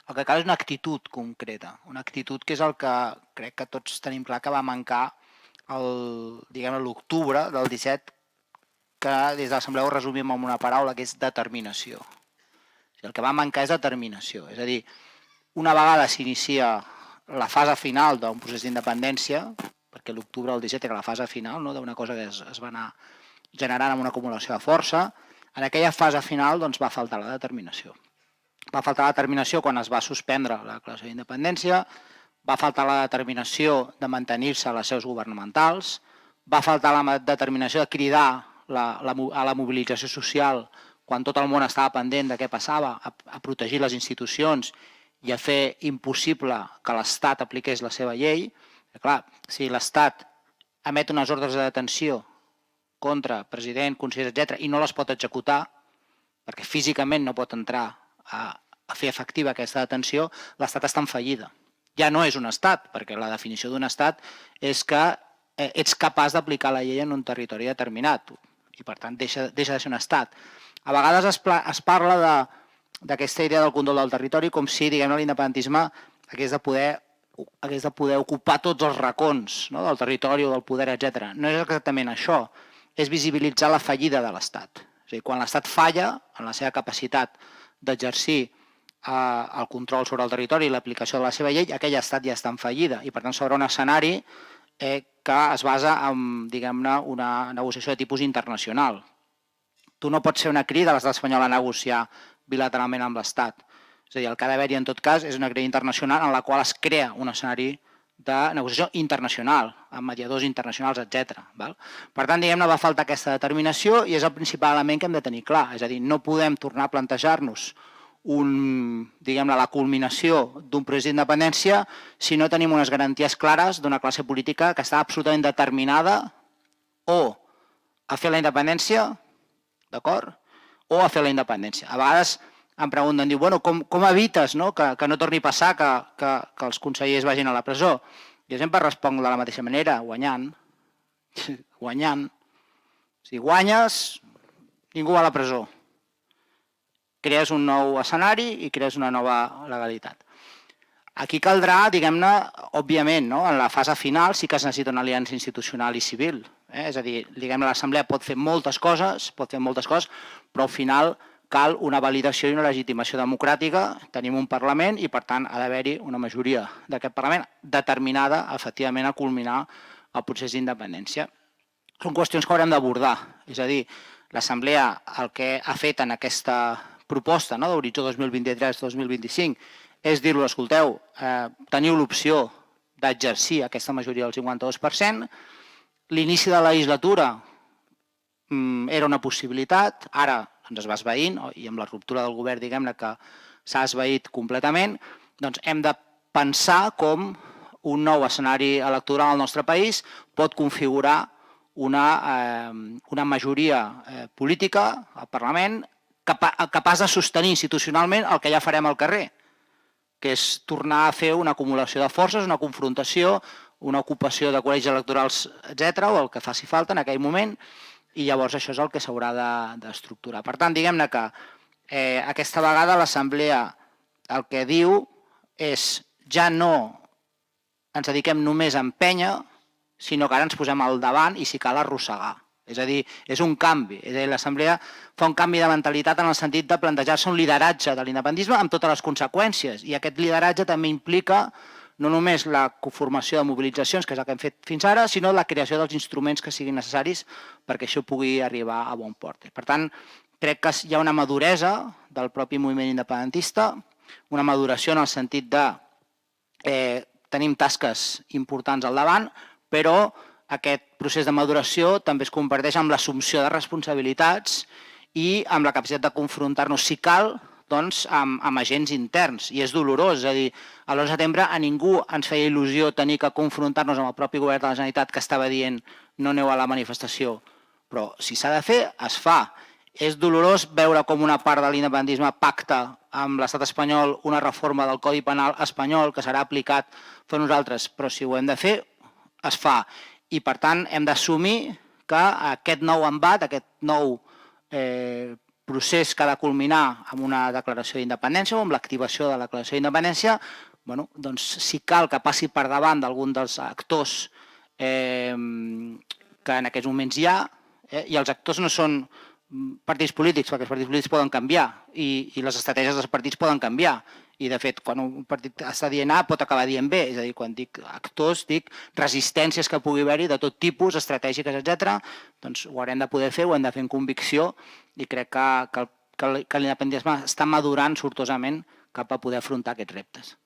El que cal és una actitud concreta, una actitud que és el que crec que tots tenim clar que va mancar l'octubre del 17, que des de l'Assemblea ho resumim amb una paraula, que és determinació. El que va mancar és determinació, és a dir, una vegada s'inicia la fase final d'un procés d'independència, perquè l'octubre del 17 era la fase final, no?, d'una cosa que es va anar generant amb una acumulació de força, en aquella fase final doncs, va faltar la determinació. Va faltar la determinació quan es va suspendre la declaració d'independència, va faltar la determinació de mantenir-se a les seus governamentals, va faltar la determinació de cridar a la mobilització social quan tot el món estava pendent de què passava, a protegir les institucions i a fer impossible que l'Estat apliqués la seva llei. Clar, si l'Estat emet unes ordres de detenció contra president, consellers, etc., i no les pot executar, perquè físicament no pot entrar a fer efectiva aquesta detenció, l'Estat està en fallida. Ja no és un estat, perquè la definició d'un estat és que ets capaç d'aplicar la llei en un territori determinat i per tant deixa de ser un estat. A vegades es parla d'aquesta idea del control del territori com si l'independentisme hagués de poder ocupar tots els racons del territori o del poder, etc. No és exactament això, és visibilitzar la fallida de l'Estat. És a dir, quan l'Estat falla en la seva capacitat d'exercir el control sobre el territori i l'aplicació de la seva llei, aquell estat ja està en fallida i per tant s'obre un escenari que es basa en, diguem-ne, una negociació de tipus internacional. Tu no pots fer una crida a l'estat espanyol a negociar bilateralment amb l'Estat. És a dir, el que ha d'haver-hi en tot cas és una crida internacional en la qual es crea un escenari de negociació internacional, amb mediadors internacionals, etc. Per tant, diguem-ne, va faltar aquesta determinació i és el principal element que hem de tenir clar. És a dir, no podem tornar a plantejar-nos la culminació d'un procés d'independència si no tenim unes garanties clares d'una classe política que està absolutament determinada o a fer la independència, d'acord? O a fer la independència. A vegades em pregunten, com evites que no torni a passar que els consellers vagin a la presó? Jo sempre responc de la mateixa manera, guanyant. Guanyant. Si guanyes, ningú va a la presó. Crees un nou escenari i crees una nova legalitat. Aquí caldrà, diguem-ne, òbviament, en la fase final sí que es necessita una aliança institucional i civil. És a dir, l'Assemblea pot fer moltes coses, però al final cal una validació i una legitimació democràtica. Tenim un Parlament i, per tant, ha d'haver-hi una majoria d'aquest Parlament determinada, efectivament, a culminar el procés d'independència. Són qüestions que haurem d'abordar. És a dir, l'Assemblea el que ha fet en aquesta proposta d'horitzó 2023-2025 és dir-lo, escolteu, teniu l'opció d'exercir aquesta majoria del 52%, l'inici de la legislatura era una possibilitat, ara ens es va esvaint, i amb la ruptura del govern, diguem-ne, que s'ha esvaït completament, doncs hem de pensar com un nou escenari electoral al nostre país pot configurar una majoria política al Parlament capaç de sostenir institucionalment el que ja farem al carrer, que és tornar a fer una acumulació de forces, una confrontació, una ocupació de col·legis electorals, etc., o el que faci falta en aquell moment, i llavors això és el que s'haurà d'estructurar. Per tant, diguem-ne que aquesta vegada l'Assemblea el que diu és ja no ens dediquem només a empènyer, sinó que ara ens posem al davant i si cal arrossegar. És a dir, és un canvi. L'Assemblea fa un canvi de mentalitat en el sentit de plantejar-se un lideratge de l'independentisme amb totes les conseqüències. I aquest lideratge també implica no només la conformació de mobilitzacions, que és el que hem fet fins ara, sinó la creació dels instruments que siguin necessaris perquè això pugui arribar a bon port. Per tant, crec que hi ha una maduresa del propi moviment independentista, una maduració en el sentit de tenim tasques importants al davant, però aquest procés de maduració també es comparteix amb l'assumpció de responsabilitats i amb la capacitat de confrontar-nos, si cal, amb agents interns. I és dolorós, és a dir, a l'11 de setembre a ningú ens feia il·lusió tenir que confrontar-nos amb el propi govern de la Generalitat que estava dient no aneu a la manifestació. Però si s'ha de fer, es fa. És dolorós veure com una part de l'independentisme pacta amb l'estat espanyol una reforma del Codi Penal espanyol que serà aplicat per nosaltres, però si ho hem de fer, es fa. I per tant hem d'assumir que aquest nou embat, aquest nou procés que ha de culminar amb una declaració d'independència o amb l'activació de la declaració d'independència, doncs si cal que passi per davant d'algun dels actors que en aquests moments hi ha, i els actors no són partits polítics, perquè els partits polítics poden canviar i les estratègies dels partits poden canviar. I, de fet, quan un partit està dient A pot acabar dient B. És a dir, quan dic actors, dic resistències que pugui haver-hi de tot tipus, estratègiques, etc. Doncs ho haurem de poder fer, ho hem de fer en convicció i crec que l'independentisme està madurant sortosament cap a poder afrontar aquests reptes.